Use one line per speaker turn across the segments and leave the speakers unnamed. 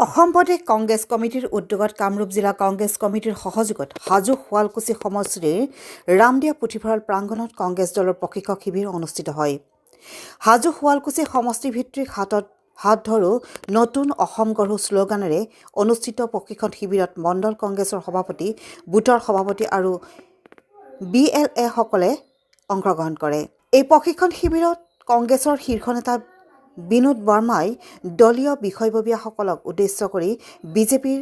অসম প্ৰদেশ কংগ্ৰেছ কমিটিৰ উদ্যোগত কামৰূপ জিলা কংগ্ৰেছ কমিটিৰ সহযোগত হাজো শুৱালকুছি সমষ্টিৰ ৰামদিয়া পুথিভঁৰাল প্ৰাংগণত কংগ্ৰেছ দলৰ প্ৰশিক্ষক শিবিৰ অনুষ্ঠিত হয়। হাজো শুৱালকুছি সমষ্টিভিত্তিক হাত ধৰো নতুন অসম গঢ়ো শ্লোগানেৰে অনুষ্ঠিত প্ৰশিক্ষণ শিবিৰত মণ্ডল কংগ্ৰেছৰ সভাপতি, বুথৰ সভাপতি আৰু BLA সকলে অংশগ্ৰহণ কৰে। এই প্ৰশিক্ষণ শিবিৰত কংগ্ৰেছৰ শীৰ্ষ নেতা বিনোদ বৰ্মাই দলীয় বিষয়ববীয়াসকলক উদ্দেশ্য কৰি বিজেপিৰ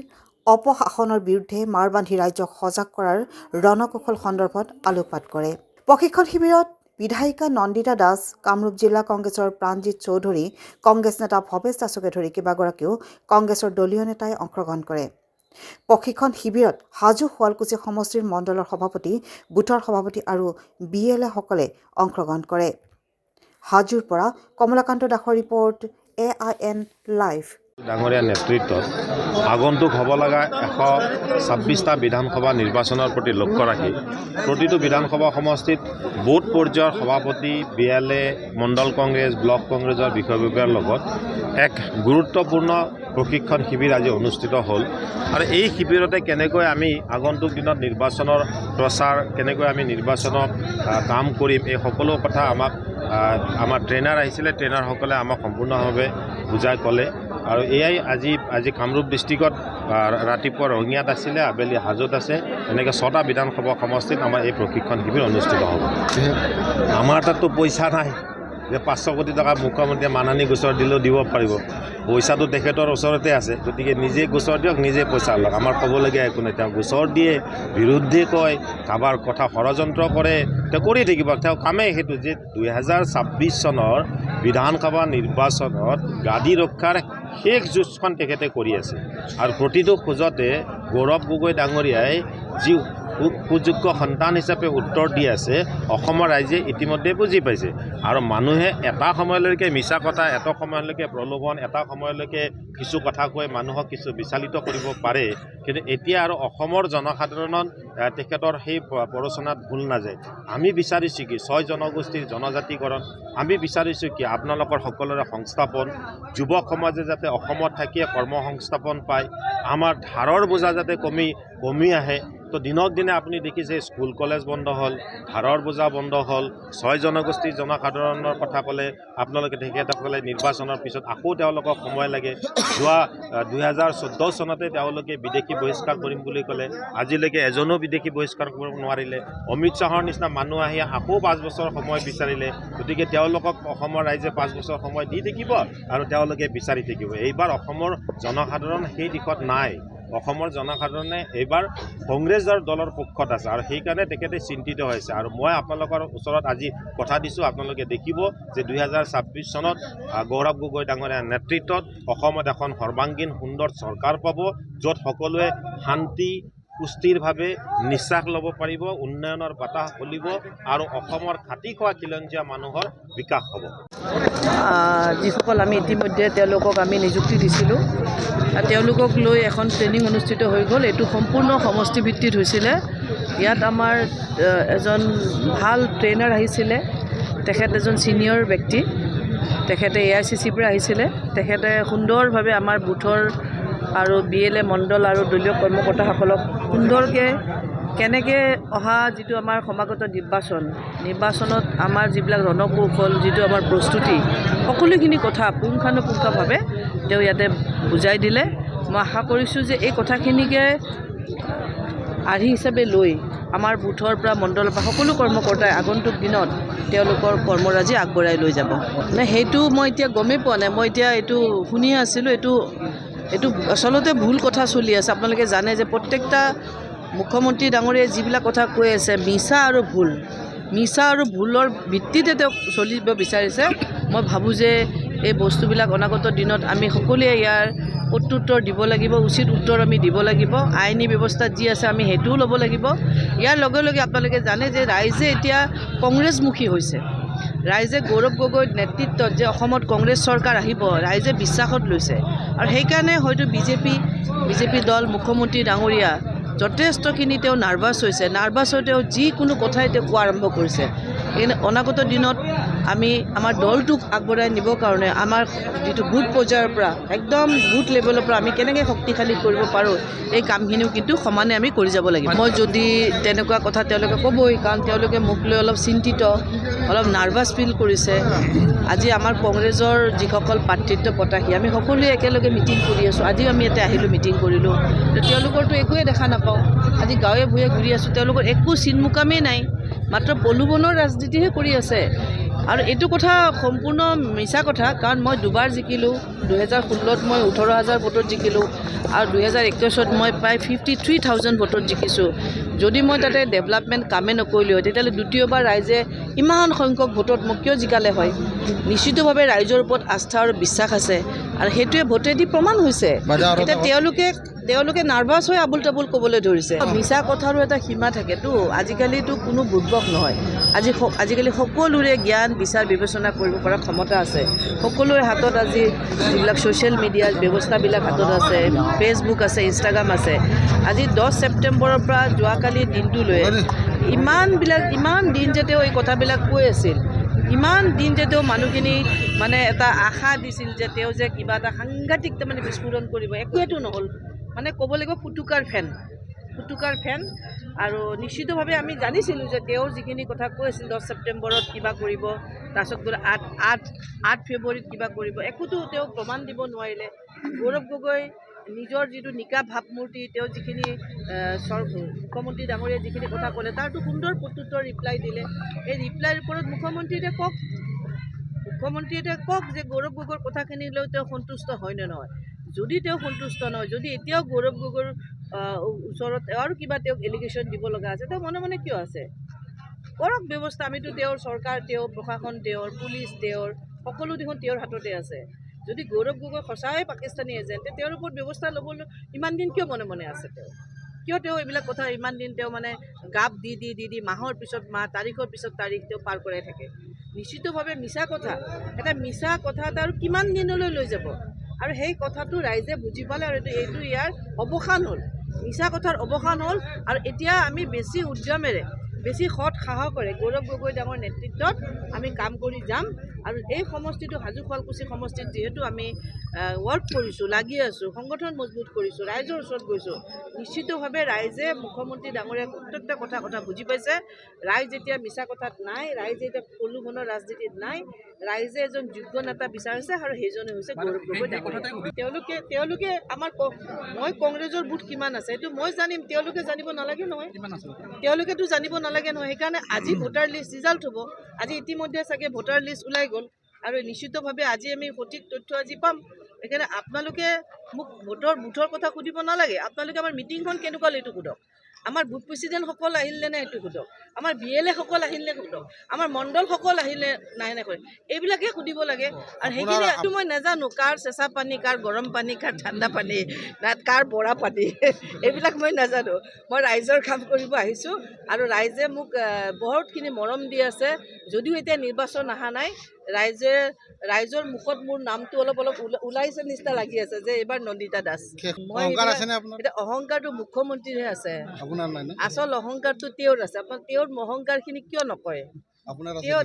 অপশাসনৰ বিৰুদ্ধে মাৰ বান্ধি ৰাজ্যক সজাগ কৰাৰ ৰণকৌশল সন্দৰ্ভত আলোকপাত কৰে। প্ৰশিক্ষণ শিবিৰত বিধায়িকা নন্দিতা দাস, কামৰূপ জিলা কংগ্ৰেছৰ প্ৰাণজিৎ চৌধুৰী, কংগ্ৰেছ নেতা ভৱেশ দাসকে ধৰি কেইবাগৰাকীও কংগ্ৰেছৰ দলীয় নেতাই অংশগ্ৰহণ কৰে। প্ৰশিক্ষণ শিবিৰত হাজো শুৱালকুছি সমষ্টিৰ মণ্ডলৰ সভাপতি, বুথৰ সভাপতি আৰু BLA সকলে অংশগ্ৰহণ কৰে। হাজোৰ পৰা কমলাকান্ত দাসৰ ৰিপৰ্ট, AIN লাইভ।
ডাঙৰীয়া নেতৃত্বত আগন্তুক হ'ব লগা 126টা বিধানসভা নিৰ্বাচনৰ প্ৰতি লক্ষ্য ৰাখি প্ৰতিটো বিধানসভা সমষ্টিত বুথ পৰ্যায়ৰ সভাপতি, BLA, মণ্ডল কংগ্ৰেছ, ব্লক কংগ্ৰেছৰ বিষয়ববীয়াৰ লগত এক গুৰুত্বপূৰ্ণ প্ৰশিক্ষণ শিবিৰ আজি অনুষ্ঠিত হ'ল। আৰু এই শিবিৰতে কেনেকৈ আমি আগন্তুক দিনত নিৰ্বাচনৰ প্ৰচাৰ, কেনেকৈ আমি নিৰ্বাচনত কাম কৰিম, এই সকলো কথা আমাৰ ট্ৰেইনাৰ আহিছিলে, ট্ৰেইনাৰসকলে আমাক সম্পূৰ্ণভাৱে বুজাই ক'লে। আৰু এয়াই আজি কামৰূপ ডিষ্ট্ৰিক্টত ৰাতিপুৱা ৰঙিয়াত আছিলে, আবেলি হাজোত আছে, এনেকৈ 6টা বিধানসভা সমষ্টিত আমাৰ এই প্ৰশিক্ষণ শিবিৰ অনুষ্ঠিত হ'ব। আমাৰ তাততো পইচা নাই যে 500 কোটি টকা মুখ্যমন্ত্ৰীয়ে মানহানি গোচৰ দিলেও দিব পাৰিব। পইচাটো তেখেতৰ ওচৰতে আছে, গতিকে নিজে গোচৰ দিয়ক, নিজে পইচা লওক। আমাৰ ক'বলগীয়া একো নাই। তেওঁ গোচৰ দিয়ে, বিৰুদ্ধে কয়, কাৰোবাৰ কথা ষড়যন্ত্ৰ কৰে, তেওঁ কৰি থাকিব। তেওঁ কামেই সেইটো যে 2026 চনৰ বিধানসভা নিৰ্বাচনত গাদী ৰক্ষাৰ শেষ যুঁজখন তেখেতে কৰি আছে। আৰু প্ৰতিটো খোজতে গৌৰৱ গগৈ ডাঙৰীয়াই যি সুযোগ্য সন্তান হিচাপে উত্তৰ দি আছে, অসমৰ ৰাইজে ইতিমধ্যে বুজি পাইছে। আৰু মানুহে এটা সময়লৈকে মিছা কথা, এটা সময়লৈকে প্ৰলোভন, এটা সময়লৈকে কিছু কথা কৈ মানুহক কিছু বিচলিত কৰিব পাৰে, কিন্তু এতিয়া আৰু অসমৰ জনসাধাৰণত তেখেতৰ সেই প্ৰৰোচনাত ভুল নাযায়। আমি বিচাৰিছোঁ কি 6 জনগোষ্ঠীৰ জনজাতিকৰণ, আমি বিচাৰিছোঁ কি আপোনালোকৰ সকলোৰে সংস্থাপন, যুৱক সমাজে যাতে অসমত থাকিয়ে কৰ্মসংস্থাপন পায়, আমাৰ ধাৰৰ বোজা যাতে কমি আহে। তো দিনক দিনে আপুনি দেখিছে স্কুল কলেজ বন্ধ হ'ল, ধাৰৰ বোজা বন্ধ হ'ল। 6 জনগোষ্ঠীৰ জনসাধাৰণৰ কথা ক'লে আপোনালোকে তেখেতসকলে নিৰ্বাচনৰ পিছত আকৌ তেওঁলোকক সময় লাগে। যোৱা 2014 চনতে তেওঁলোকে বিদেশী বহিষ্কাৰ কৰিম বুলি ক'লে, আজিলৈকে এজনো বিদেশী বহিষ্কাৰ কৰিব নোৱাৰিলে। অমিত শ্বাহৰ নিচিনা মানুহ আহি আকৌ 5 বছৰ সময় বিচাৰিলে। গতিকে তেওঁলোকক অসমৰ ৰাইজে 5 বছৰ সময় দি থাকিব আৰু তেওঁলোকে বিচাৰি থাকিব। এইবাৰ অসমৰ জনসাধাৰণ সেই দিশত নাই। অসমৰ জনসাধাৰণে এইবাৰ কংগ্ৰেছ দলৰ পক্ষত আছে আৰু সেইকাৰণে তেখেতে চিন্তিত হৈছে। আৰু মই আপোনালোকৰ ওচৰত আজি কথা দিছোঁ, আপোনালোকে দেখিব যে 2026 চনত গৌৰৱ গগৈ ডাঙৰীয়াৰ নেতৃত্বত অসমত এখন সৰ্বাংগীন সুন্দৰ চৰকাৰ পাব, য'ত সকলোৱে শান্তি সুস্থিৰভাৱে নিশ্বাস ল'ব পাৰিব, উন্নয়নৰ বতাহ বলিব আৰু অসমৰ খাটি খোৱা খিলঞ্জীয়া মানুহৰ বিকাশ হ'ব।
যিসকল আমি ইতিমধ্যে তেওঁলোকক আমি নিযুক্তি দিছিলোঁ, তেওঁলোকক লৈ এখন ট্ৰেইনিং অনুষ্ঠিত হৈ গ'ল। এইটো সম্পূৰ্ণ সমষ্টিভিত্তিত হৈছিলে। ইয়াত আমাৰ এজন ভাল ট্ৰেইনাৰ আহিছিলে, তেখেত এজন ছিনিয়ৰ ব্যক্তি, তেখেতে AICCৰ পৰা আহিছিলে। তেখেতে সুন্দৰভাৱে আমাৰ বুথৰ আৰু BLA মণ্ডল আৰু দলীয় কৰ্মকৰ্তাসকলক সুন্দৰকৈ কেনেকৈ অহা যিটো আমাৰ সমাগত নিৰ্বাচনত আমাৰ যিবিলাক ৰণকৌশল, যিটো আমাৰ প্ৰস্তুতি, সকলোখিনি কথা পুংখানুপুংখভাৱে তেওঁ ইয়াতে বুজাই দিলে। মই আশা কৰিছোঁ যে এই কথাখিনিকে আৰ্হি হিচাপে লৈ আমাৰ বুথৰ পৰা মণ্ডলৰ পৰা সকলো কৰ্মকৰ্তাই আগন্তুক দিনত তেওঁলোকৰ কৰ্মৰাজি আগবঢ়াই লৈ যাব। সেইটো মই এতিয়া গমেই পোৱা নাই, মই এতিয়া এইটো শুনিয়ে আছিলোঁ। এইটো আচলতে ভুল কথা চলি আছে। আপোনালোকে জানে যে প্ৰত্যেকটা মুখ্যমন্ত্ৰী ডাঙৰীয়াই যিবিলাক কথা কৈ আছে, মিছা আৰু ভুলৰ ভিত্তিতে তেওঁ চলিব বিচাৰিছে। মই ভাবোঁ যে এই বস্তুবিলাক অনাগত দিনত আমি সকলোৱে ইয়াৰ প্ৰত্যুত্তৰ দিব লাগিব, উচিত উত্তৰ আমি দিব লাগিব। আইনী ব্যৱস্থাত যি আছে আমি সেইটোও ল'ব লাগিব। ইয়াৰ লগে লগে আপোনালোকে জানে যে ৰাইজে এতিয়া কংগ্ৰেছমুখী হৈছে। ৰাইজে গৌৰৱ গগৈৰ নেতৃত্বত যে অসমত কংগ্ৰেছ চৰকাৰ আহিব, ৰাইজে বিশ্বাসত লৈছে। আৰু সেইকাৰণে হয়তো বিজেপি দল, মুখ্যমন্ত্ৰী ডাঙৰীয়া যথেষ্টখিনি তেওঁ নাৰ্ভাছ হৈছে। নাৰ্ভাছ হৈ তেওঁ যিকোনো কথাই তেওঁ কোৱা আৰম্ভ কৰিছে। সেইকাৰণে অনাগত দিনত আমি আমাৰ দলটোক আগবঢ়াই নিবৰ কাৰণে আমাৰ যিটো বুথ পৰ্যায়ৰ পৰা একদম বুথ লেভেলৰ পৰা আমি কেনেকৈ শক্তিশালী কৰিব পাৰোঁ এই কামখিনিও কিন্তু সমানে আমি কৰি যাব লাগিব। মই যদি তেনেকুৱা কথা তেওঁলোকে ক'বই, কাৰণ তেওঁলোকে মোক লৈ অলপ চিন্তিত, অলপ নাৰ্ভাছ ফিল কৰিছে। আজি আমাৰ কংগ্ৰেছৰ যিসকল প্ৰাৰ্থিত্ব প্ৰত্যাশী আমি সকলোৱে একেলগে মিটিং কৰি আছোঁ। আজিও আমি ইয়াতে আহিলোঁ, মিটিং কৰিলোঁ। তেওঁলোকৰতো একোৱে দেখা নাপাওঁ। আজি গাঁৱে ভূঞে ঘূৰি আছোঁ, তেওঁলোকৰ একো চিনমুকামেই নাই, মাত্ৰ প্ৰলোভনৰ ৰাজনীতিহে কৰি আছে। আৰু এইটো কথা সম্পূৰ্ণ মিছা কথা, কাৰণ মই দুবাৰ জিকিলোঁ। 2016ত মই 18,000 ভোটত জিকিলোঁ আৰু 2021ত মই প্ৰায় 53,000 ভোটত জিকিছোঁ। যদি মই তাতে ডেভেলপমেণ্ট কামেই নকৰিলোঁ হয়, তেতিয়াহ'লে দ্বিতীয়বাৰ ৰাইজে ইমান সংখ্যক ভোটত মোক কিয় জিকালে হয়? নিশ্চিতভাৱে ৰাইজৰ ওপৰত আস্থা আৰু বিশ্বাস আছে আৰু সেইটোৱে ভোটেদি প্ৰমাণ হৈছে। এতিয়া তেওঁলোকে নাৰ্ভাছ হৈ আবুল তাবুল ক'বলৈ ধৰিছে। মিছা কথাৰো এটা সীমা থাকেতো। আজিকালিতো কোনো বুৰ্বক নহয়। আজিকালি সকলোৰে জ্ঞান বিচাৰ বিবেচনা কৰিব পৰা ক্ষমতা আছে। সকলোৰে হাতত আজি যিবিলাক ছ'চিয়েল মিডিয়াৰ ব্যৱস্থাবিলাক হাতত আছে, ফেচবুক আছে, ইনষ্টাগ্ৰাম আছে। আজি 10 ছেপ্টেম্বৰৰ পৰা যোৱাকালি দিনটোলৈ ইমান দিন যে তেওঁ এই কথাবিলাক কৈ আছিল, ইমান দিন যে তেওঁ মানুহখিনি মানে এটা আশা দিছিল যে তেওঁ যে কিবা এটা সাংঘাতিক তাৰমানে বিস্ফোৰণ কৰিব, একোৱেতো নহ'ল। মানে ক'ব লাগিব ফুটুকাৰ ফেন। আৰু নিশ্চিতভাৱে আমি জানিছিলোঁ যে তেওঁৰ যিখিনি কথা কৈ আছিল 10 ছেপ্টেম্বৰত কিবা কৰিব, তাৰপিছত গ'লে 8 ফেব্ৰুৱাৰীত কিবা কৰিব, একোতো তেওঁ প্ৰমাণ দিব নোৱাৰিলে। গৌৰৱ গগৈ নিজৰ যিটো নিকা ভাৱমূৰ্তি, তেওঁ যিখিনি মুখ্যমন্ত্ৰী ডাঙৰীয়াই যিখিনি কথা ক'লে তাৰতো সুন্দৰ প্ৰত্যুত্তৰ ৰিপ্লাই দিলে। এই ৰিপ্লাইৰ ওপৰত মুখ্যমন্ত্ৰীয়ে কওক যে গৌৰৱ গগৈৰ কথাখিনি লৈ তেওঁ সন্তুষ্ট হয় নে নহয়। যদি তেওঁ সন্তুষ্ট নহয়, যদি এতিয়াও গৌৰৱ গগৈৰ ওচৰত আৰু কিবা তেওঁক এলিগেশ্যন দিব লগা আছে, তেওঁ মনে মনে কিয় আছে? কৰক ব্যৱস্থা। আমিতো তেওঁৰ চৰকাৰ, তেওঁৰ প্ৰশাসন, তেওঁৰ পুলিচ, তেওঁৰ সকলো দেখোন তেওঁৰ হাততে আছে। যদি গৌৰৱ গগৈ সঁচাই পাকিস্তানী এজেণ্ট, তেওঁৰ ওপৰত ব্যৱস্থা ল'বলৈ ইমান দিন কিয় মনে মনে আছে? তেওঁ এইবিলাক কথা ইমান দিন তেওঁ মানে গাপ দি মাহৰ পিছত মাহ, তাৰিখৰ পিছত তাৰিখ তেওঁ পাৰ কৰাই থাকে। নিশ্চিতভাৱে মিছা কথা এটা আৰু কিমান দিনলৈ লৈ যাব? আৰু সেই কথাটো ৰাইজে বুজি পালে আৰু এইটো ইয়াৰ অৱসান হ'ল। মিছা কথাৰ অৱসান হ'ল। আৰু এতিয়া আমি বেছি উদ্যমেৰে, বেছি সৎ সাহসেৰে গৌৰৱ গগৈ ডাঙৰ নেতৃত্বত আমি কাম কৰি যাম। আৰু এই সমষ্টিটো হাজো শুৱালকুছি সমষ্টিত যিহেতু আমি ৱৰ্ক কৰিছোঁ, লাগি আছোঁ, সংগঠন মজবুত কৰিছোঁ, ৰাইজৰ ওচৰত গৈছোঁ, নিশ্চিতভাৱে ৰাইজে মুখ্যমন্ত্ৰী ডাঙৰীয়াৰ প্ৰত্যেকটা কথা বুজি পাইছে। ৰাইজ এতিয়া মিছা কথাত নাই, ৰাইজে এতিয়া প্ৰলোভনৰ ৰাজনীতিত নাই। ৰাইজে এজন যোগ্য নেতা বিচাৰিছে আৰু সেইজনে হৈছে গৌৰৱ গগৈ ডাঙৰীয়া। তেওঁলোকে মই কংগ্ৰেছৰ বুথ কিমান আছে সেইটো মই জানিম, তেওঁলোকে জানিব নালাগে নহয়। তেওঁলোকেতো জানিব নালাগে নহয়। সেইকাৰণে আজি ভোটাৰ লিষ্ট ৰিজাল্ট হ'ব। আজি ইতিমধ্যে চাগে ভোটাৰ লিষ্ট ওলাই গ'ল আৰু নিশ্চিতভাৱে আজি আমি সঠিক তথ্য আজি পাম। সেইকাৰণে আপোনালোকে মোক বুথৰ কথা সুধিব নালাগে। আপোনালোকে আমাৰ মিটিংখন কেনেকুৱা এইটো সোধক। আমাৰ বুথ প্ৰেচিডেণ্টসকল আহিলে নে সেইটো সোধক। আমাৰ BLA সকল আহিলে সোধক। আমাৰ মণ্ডলসকল আহিলে নাই এইবিলাকে সুধিব লাগে। আৰু সেইখিনি মই নাজানো কাৰ চেঁচা পানী, কাৰ গৰম পানী, কাৰ ঠাণ্ডা পানী, কাৰ বৰা পানী, এইবিলাক মই নাজানো। মই ৰাইজৰ কাম কৰিব আহিছোঁ আৰু ৰাইজে মোক বহুতখিনি মৰম দি আছে। যদিও এতিয়া নিৰ্বাচন অহা নাই, ৰাইজৰ মুখত মোৰ নামটো অলপ ওলাইছে নিচিনা লাগি আছে যে এইবাৰ নন্দিতা দাস। মই এতিয়া অহংকাৰটো মুখ্যমন্ত্ৰীৰহে আছে, আচল অহংকাৰটো তেওঁৰ আছে। তেওঁৰ অহংকাৰখিনি কিয় নকয়?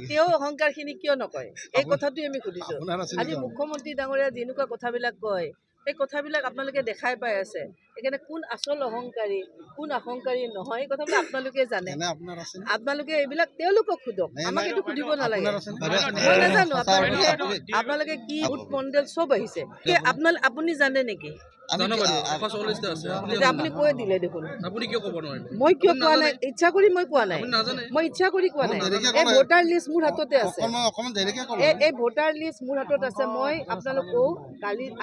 তেওঁ অহংকাৰখিনি কিয় নকয়? এই কথাটোৱে আমি সুধিছোঁ। আজি মুখ্যমন্ত্ৰী ডাঙৰীয়া যেনেকুৱা কথাবিলাক কয়, সেই কথাবিলাক আপোনালোকে দেখাই পাই আছে। সেইকাৰণে কোন আচল অহংকাৰী, কোন অহংকাৰী নহয়, এই কথাবিলাক আপোনালোকে জানে। আপোনালোকে এইবিলাক তেওঁলোকক সোধক, আমাক এইটো সুধিব নালাগে। মই নাজানো আপোনালোকে কি বুথ মণ্ডল চব আহিছে। আপুনি জানে নেকি? আপুনি কৈ দিলে দেখোন। মই কিয় কোৱা নাই? ইচ্ছা কৰি মই কোৱা নাই। এই ভোটাৰ লিষ্ট মোৰ হাততে আছে। এই ভোটাৰ লিষ্ট মোৰ হাতত আছে। মই আপোনালোক কওঁ,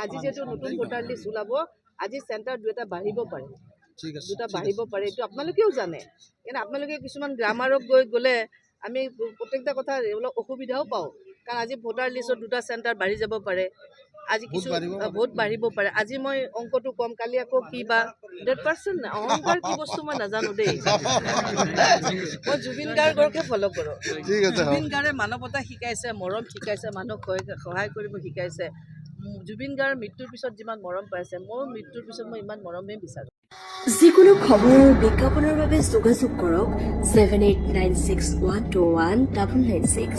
আজি যিহেতু নতুন ভোটাৰ লিষ্ট ওলাব, আজি চেণ্টাৰ দুটা বাঢ়িব পাৰে, এইটো আপোনালোকেও জানে। কিন্তু আপোনালোকে কিছুমান গ্ৰামাৰত গ'লে আমি প্ৰত্যেকটা কথা অলপ অসুবিধাও পাওঁ। কাৰণ আজি ভোটাৰ লিষ্টত 2টা চেণ্টাৰ বাঢ়ি যাব পাৰে, আজি কিছু ভোট বাঢ়িব পাৰে। আজি মই অংকটো কম, কালি আকৌ কি বা 100% অহংকাৰ কি বস্তু মই নাজানো দেই। মই জুবিন গাৰ্গকে ফ'ল' কৰোঁ। জুবিন গাৰ্গে মানৱতা শিকাইছে, মৰম শিকাইছে, মানুহক সহায় কৰিব শিকাইছে। জুবিন গাৰ্গৰ মৃত্যুৰ পিছত যিমান মৰম পাইছে, মোৰ মৃত্যুৰ পিছত মই ইমান মৰমেই বিচাৰোঁ।
যিকোনো খবৰ বিজ্ঞাপনৰ বাবে যোগাযোগ কৰক 7896121996